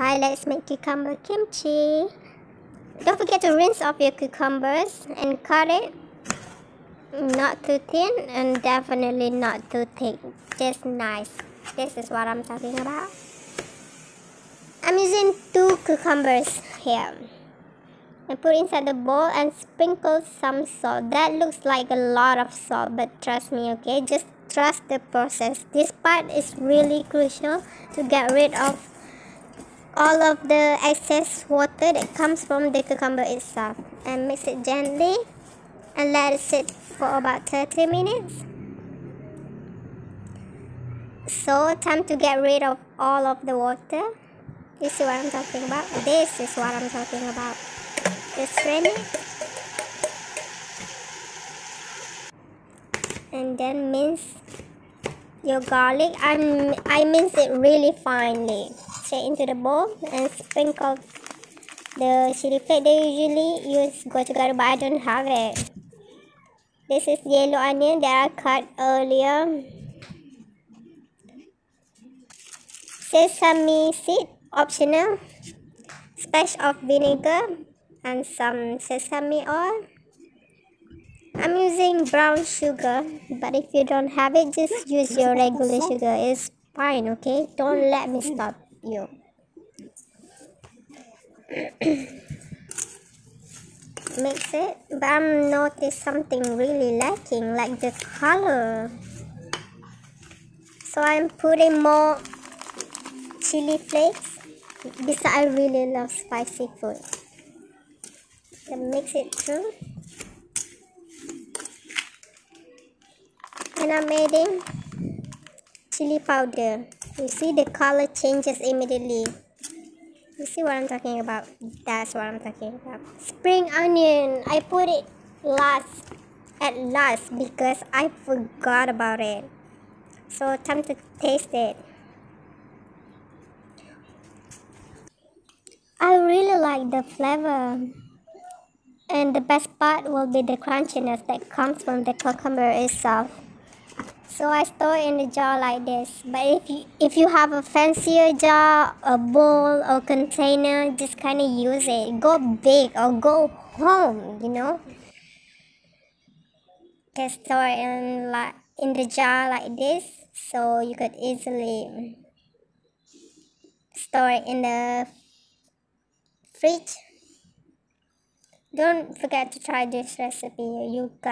Hi, let's make cucumber kimchi. Don't forget to rinse off your cucumbers and cut it not too thin and definitely not too thick. Just nice. This is what I'm talking about. I'm using 2 cucumbers here. I put inside the bowl and sprinkle some salt. That looks like a lot of salt, but trust me, okay? Just trust the process. This part is really crucial to get rid of all of the excess water that comes from the cucumber itself, and mix it gently and let it sit for about 30 minutes. So time to get rid of all of the water. You see what I'm talking about? This is what I'm talking about. Just strain it and then mince your garlic. I mince it really finely. Straight into the bowl and sprinkle the chili flake. They usually use gochugaru, but I don't have it. This is yellow onion that I cut earlier. Sesame seed, optional. Splash of vinegar and some sesame oil. I'm using brown sugar, but if you don't have it, just use your regular sugar. It's fine, okay? Don't let me stop you. Mix it, but I'm noticed something really lacking, like the color. So I'm putting more chili flakes because I really love spicy food. Then mix it through, and I'm adding chili powder. You see the color changes immediately. You see what I'm talking about? That's what I'm talking about. Spring onion, I put it at last because I forgot about it. So time to taste it. I really like the flavor. And the best part will be the crunchiness that comes from the cucumber itself. So I store it in the jar like this. But if you have a fancier jar, a bowl or container, just kind of use it. Go big or go home, you know. Just store it in the jar like this, so you could easily store it in the fridge. Don't forget to try this recipe. You got